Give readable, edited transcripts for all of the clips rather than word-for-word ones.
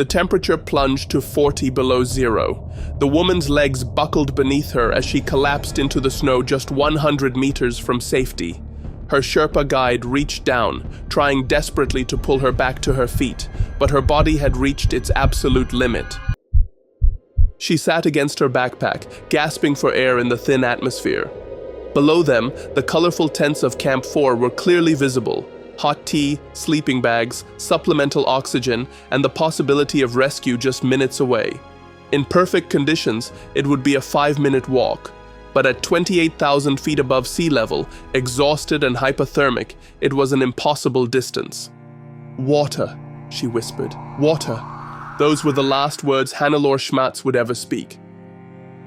The temperature plunged to 40 below zero. The woman's legs buckled beneath her as she collapsed into the snow just 100 meters from safety. Her Sherpa guide reached down, trying desperately to pull her back to her feet, but her body had reached its absolute limit. She sat against her backpack, gasping for air in the thin atmosphere. Below them, the colorful tents of Camp 4 were clearly visible. Hot tea, sleeping bags, supplemental oxygen, and the possibility of rescue just minutes away. In perfect conditions, it would be a 5-minute walk. But at 28,000 feet above sea level, exhausted and hypothermic, it was an impossible distance. "Water," she whispered. "Water." Those were the last words Hannelore Schmatz would ever speak.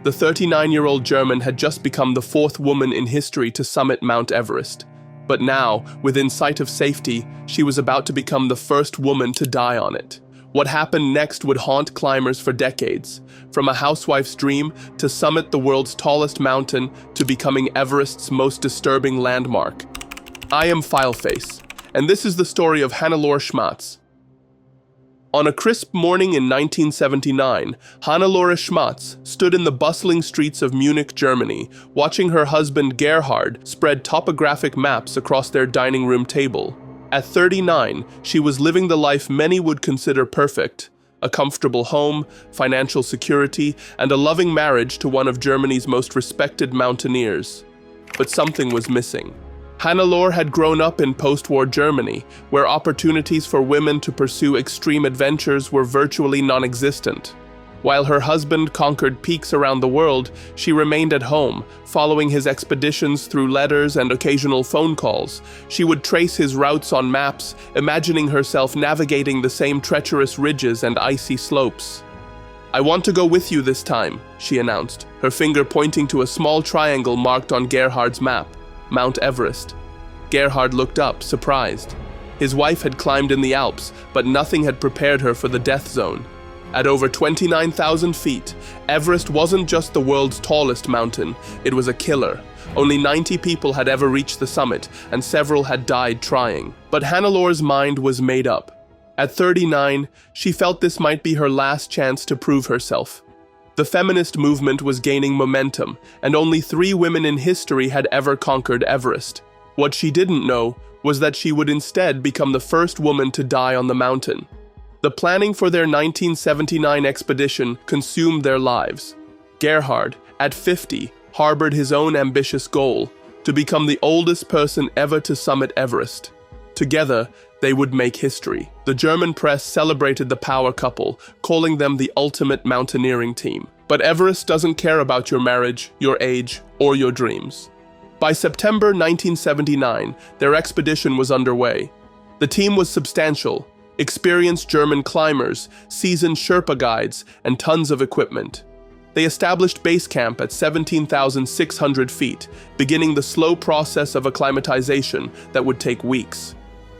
The 39-year-old German had just become the 4th woman in history to summit Mount Everest. But now, within sight of safety, she was about to become the first woman to die on it. What happened next would haunt climbers for decades, from a housewife's dream to summit the world's tallest mountain to becoming Everest's most disturbing landmark. I am Fileface, and this is the story of Hannelore Schmatz. On a crisp morning in 1979, Hannelore Schmatz stood in the bustling streets of Munich, Germany, watching her husband Gerhard spread topographic maps across their dining room table. At 39, she was living the life many would consider perfect: a comfortable home, financial security, and a loving marriage to one of Germany's most respected mountaineers. But something was missing. Hannelore had grown up in post-war Germany, where opportunities for women to pursue extreme adventures were virtually non-existent. While her husband conquered peaks around the world, she remained at home, following his expeditions through letters and occasional phone calls. She would trace his routes on maps, imagining herself navigating the same treacherous ridges and icy slopes. "I want to go with you this time," she announced, her finger pointing to a small triangle marked on Gerhard's map: Mount Everest. Gerhard looked up, surprised. His wife had climbed in the Alps, but nothing had prepared her for the death zone. At over 29,000 feet, Everest wasn't just the world's tallest mountain, it was a killer. Only 90 people had ever reached the summit, and several had died trying. But Hannelore's mind was made up. At 39, she felt this might be her last chance to prove herself. The feminist movement was gaining momentum, and only 3 women in history had ever conquered Everest. What she didn't know was that she would instead become the first woman to die on the mountain. The planning for their 1979 expedition consumed their lives. Gerhard, at 50, harbored his own ambitious goal: to become the oldest person ever to summit Everest. Together, they would make history. The German press celebrated the power couple, calling them the ultimate mountaineering team. But Everest doesn't care about your marriage, your age, or your dreams. By September 1979, their expedition was underway. The team was substantial: experienced German climbers, seasoned Sherpa guides, and tons of equipment. They established base camp at 17,600 feet, beginning the slow process of acclimatization that would take weeks.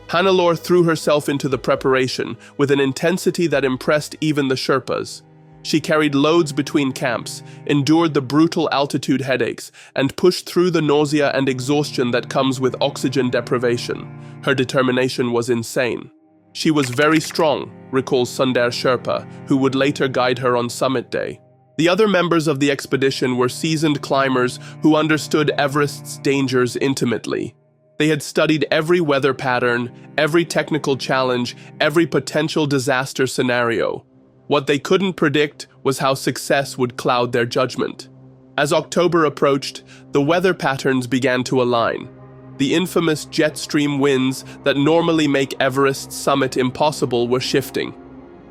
Hannelore threw herself into the preparation with an intensity that impressed even the Sherpas. She carried loads between camps, endured the brutal altitude headaches, and pushed through the nausea and exhaustion that comes with oxygen deprivation. Her determination was insane. "She was very strong," recalls Sundar Sherpa, who would later guide her on summit day. The other members of the expedition were seasoned climbers who understood Everest's dangers intimately. They had studied every weather pattern, every technical challenge, every potential disaster scenario. What they couldn't predict was how success would cloud their judgment. As October approached, the weather patterns began to align. The infamous jet stream winds that normally make Everest's summit impossible were shifting.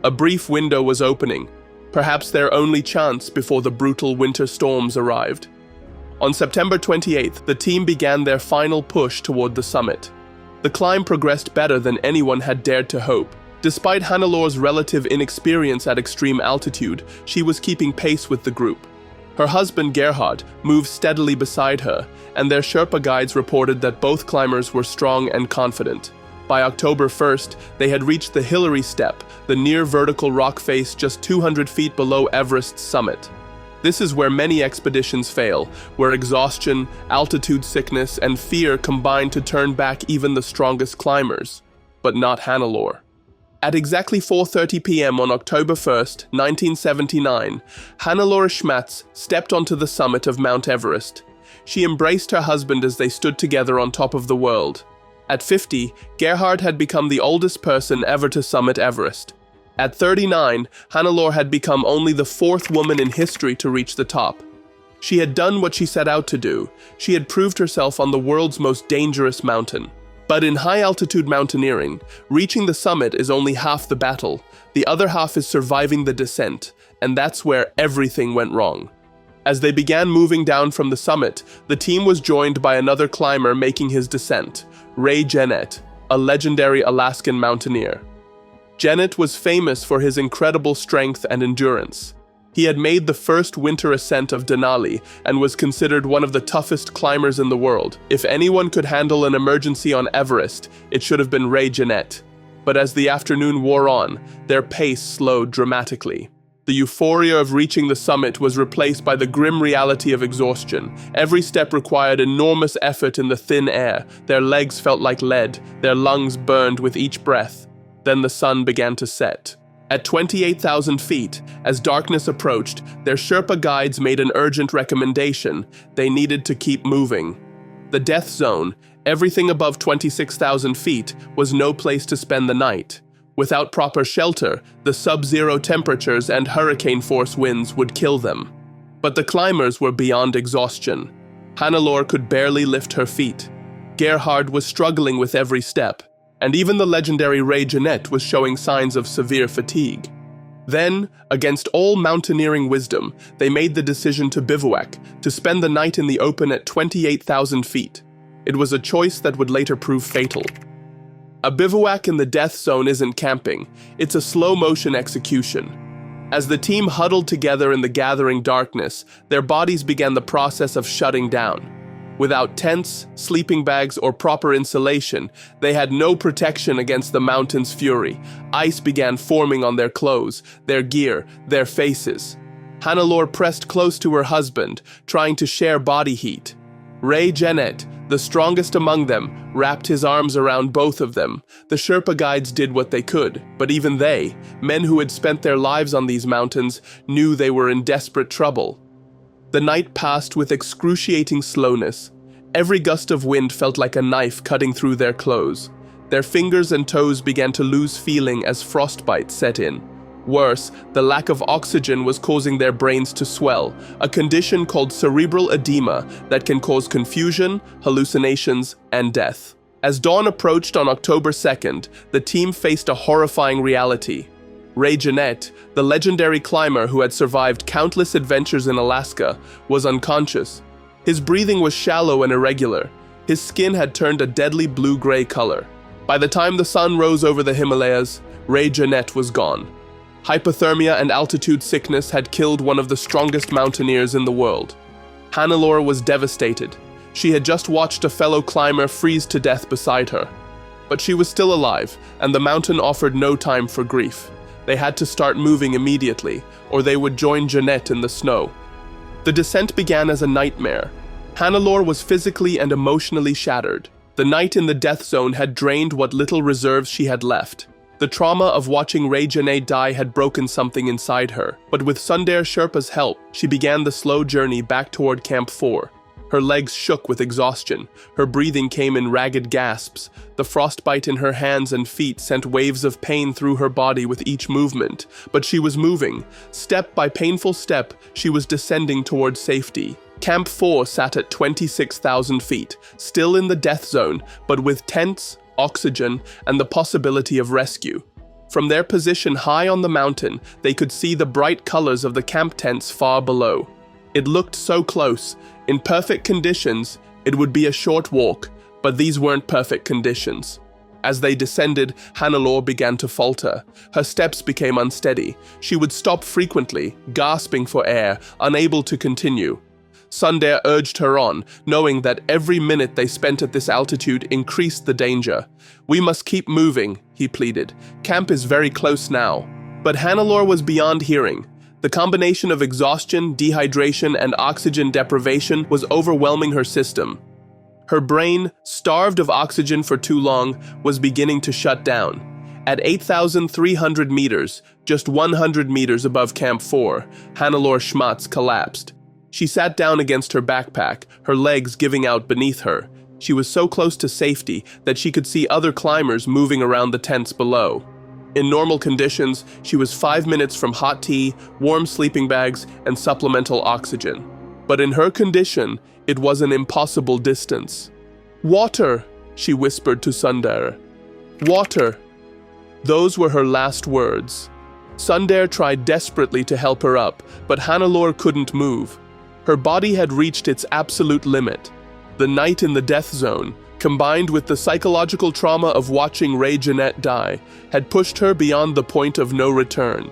A brief window was opening, perhaps their only chance before the brutal winter storms arrived. On September 28th, the team began their final push toward the summit. The climb progressed better than anyone had dared to hope. Despite Hannelore's relative inexperience at extreme altitude, she was keeping pace with the group. Her husband Gerhard moved steadily beside her, and their Sherpa guides reported that both climbers were strong and confident. By October 1st, they had reached the Hillary Step, the near-vertical rock face just 200 feet below Everest's summit. This is where many expeditions fail, where exhaustion, altitude sickness, and fear combine to turn back even the strongest climbers. But not Hannelore. At exactly 4:30 p.m. on October 1st, 1979, Hannelore Schmatz stepped onto the summit of Mount Everest. She embraced her husband as they stood together on top of the world. At 50, Gerhard had become the oldest person ever to summit Everest. At 39, Hannelore had become only the fourth woman in history to reach the top. She had done what she set out to do. She had proved herself on the world's most dangerous mountain. But in high-altitude mountaineering, reaching the summit is only half the battle. The other half is surviving the descent, and that's where everything went wrong. As they began moving down from the summit, the team was joined by another climber making his descent, Ray Jeannette, a legendary Alaskan mountaineer. Jeannette was famous for his incredible strength and endurance. He had made the first winter ascent of Denali and was considered one of the toughest climbers in the world. If anyone could handle an emergency on Everest, it should have been Ray Jeannette. But as the afternoon wore on, their pace slowed dramatically. The euphoria of reaching the summit was replaced by the grim reality of exhaustion. Every step required enormous effort in the thin air. Their legs felt like lead, their lungs burned with each breath. Then the sun began to set. At 28,000 feet, as darkness approached, their Sherpa guides made an urgent recommendation. They needed to keep moving. The death zone, everything above 26,000 feet, was no place to spend the night. Without proper shelter, the sub-zero temperatures and hurricane-force winds would kill them. But the climbers were beyond exhaustion. Hannelore could barely lift her feet. Gerhard was struggling with every step. And even the legendary Ray Jeannette was showing signs of severe fatigue. Then, against all mountaineering wisdom, they made the decision to bivouac, to spend the night in the open at 28,000 feet. It was a choice that would later prove fatal. A bivouac in the death zone isn't camping, it's a slow-motion execution. As the team huddled together in the gathering darkness, their bodies began the process of shutting down. Without tents, sleeping bags, or proper insulation, they had no protection against the mountain's fury. Ice began forming on their clothes, their gear, their faces. Hannelore pressed close to her husband, trying to share body heat. Ray Jeannette, the strongest among them, wrapped his arms around both of them. The Sherpa guides did what they could, but even they, men who had spent their lives on these mountains, knew they were in desperate trouble. The night passed with excruciating slowness. Every gust of wind felt like a knife cutting through their clothes. Their fingers and toes began to lose feeling as frostbite set in. Worse, the lack of oxygen was causing their brains to swell, a condition called cerebral edema that can cause confusion, hallucinations, and death. As dawn approached on October 2nd, the team faced a horrifying reality. Ray Jeannette, the legendary climber who had survived countless adventures in Alaska, was unconscious. His breathing was shallow and irregular. His skin had turned a deadly blue-gray color. By the time the sun rose over the Himalayas, Ray Jeannette was gone. Hypothermia and altitude sickness had killed one of the strongest mountaineers in the world. Hannelore was devastated. She had just watched a fellow climber freeze to death beside her. But she was still alive, and the mountain offered no time for grief. They had to start moving immediately, or they would join Jeannette in the snow. The descent began as a nightmare. Hannelore was physically and emotionally shattered. The night in the death zone had drained what little reserves she had left. The trauma of watching Ray Jeannette die had broken something inside her, but with Sundar Sherpa's help, she began the slow journey back toward Camp 4. Her legs shook with exhaustion. Her breathing came in ragged gasps. The frostbite in her hands and feet sent waves of pain through her body with each movement. But she was moving. Step by painful step, she was descending toward safety. Camp 4 sat at 26,000 feet, still in the death zone, but with tents, oxygen, and the possibility of rescue. From their position high on the mountain, they could see the bright colors of the camp tents far below. It looked so close. In perfect conditions, it would be a short walk, but these weren't perfect conditions. As they descended, Hannelore began to falter. Her steps became unsteady. She would stop frequently, gasping for air, unable to continue. Sundar urged her on, knowing that every minute they spent at this altitude increased the danger. "We must keep moving," he pleaded. "Camp is very close now." But Hannelore was beyond hearing. The combination of exhaustion, dehydration, and oxygen deprivation was overwhelming her system. Her brain, starved of oxygen for too long, was beginning to shut down. At 8,300 meters, just 100 meters above Camp 4, Hannelore Schmatz collapsed. She sat down against her backpack, her legs giving out beneath her. She was so close to safety that she could see other climbers moving around the tents below. In normal conditions, she was 5 minutes from hot tea, warm sleeping bags, and supplemental oxygen. But in her condition, it was an impossible distance. "Water," she whispered to Sundar. "Water." Those were her last words. Sundar tried desperately to help her up, but Hannelore couldn't move. Her body had reached its absolute limit. The night in the death zone, combined with the psychological trauma of watching Ray Jeanette die, had pushed her beyond the point of no return.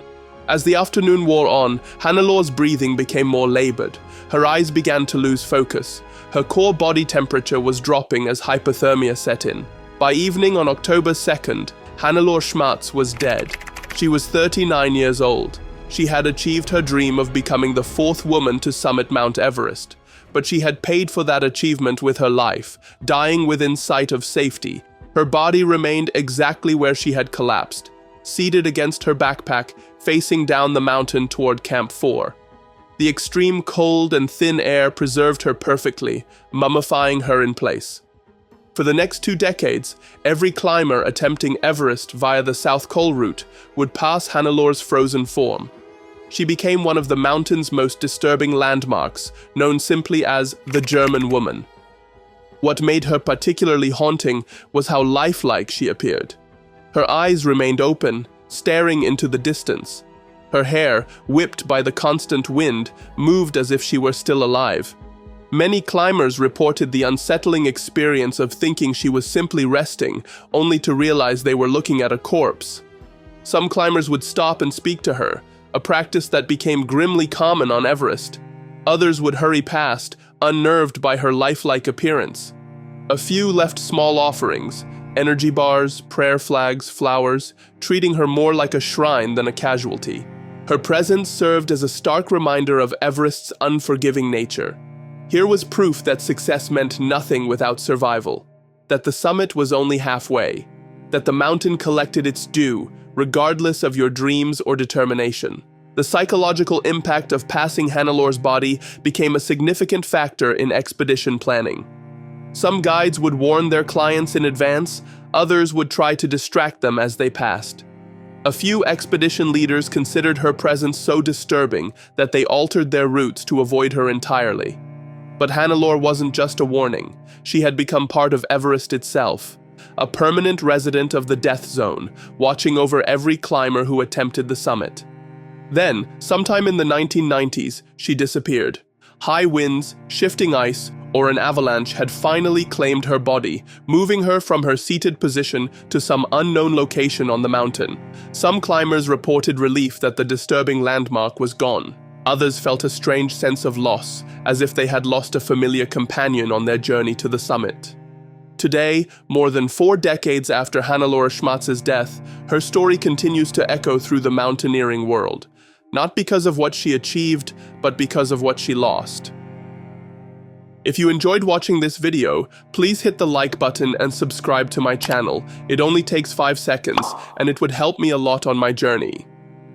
As the afternoon wore on, Hannelore's breathing became more labored. Her eyes began to lose focus. Her core body temperature was dropping as hypothermia set in. By evening on October 2nd, Hannelore Schmatz was dead. She was 39 years old. She had achieved her dream of becoming the 4th woman to summit Mount Everest. But she had paid for that achievement with her life, dying within sight of safety. Her body remained exactly where she had collapsed, seated against her backpack, facing down the mountain toward Camp 4. The extreme cold and thin air preserved her perfectly, mummifying her in place. For the next 2 decades, every climber attempting Everest via the South Col route would pass Hannelore's frozen form. She became one of the mountain's most disturbing landmarks, known simply as the German woman. What made her particularly haunting was how lifelike she appeared. Her eyes remained open, staring into the distance. Her hair, whipped by the constant wind, moved as if she were still alive. Many climbers reported the unsettling experience of thinking she was simply resting, only to realize they were looking at a corpse. Some climbers would stop and speak to her, a practice that became grimly common on Everest. Others would hurry past, unnerved by her lifelike appearance. A few left small offerings, energy bars, prayer flags, flowers, treating her more like a shrine than a casualty. Her presence served as a stark reminder of Everest's unforgiving nature. Here was proof that success meant nothing without survival, that the summit was only halfway, that the mountain collected its due, regardless of your dreams or determination. The psychological impact of passing Hannelore's body became a significant factor in expedition planning. Some guides would warn their clients in advance, others would try to distract them as they passed. A few expedition leaders considered her presence so disturbing that they altered their routes to avoid her entirely. But Hannelore wasn't just a warning. She had become part of Everest itself, a permanent resident of the death zone, watching over every climber who attempted the summit. Then, sometime in the 1990s, she disappeared. High winds, shifting ice, or an avalanche had finally claimed her body, moving her from her seated position to some unknown location on the mountain. Some climbers reported relief that the disturbing landmark was gone. Others felt a strange sense of loss, as if they had lost a familiar companion on their journey to the summit. Today, more than 4 decades after Hannelore Schmatz's death, her story continues to echo through the mountaineering world, not because of what she achieved, but because of what she lost. If you enjoyed watching this video, please hit the like button and subscribe to my channel. It only takes 5 seconds, and it would help me a lot on my journey.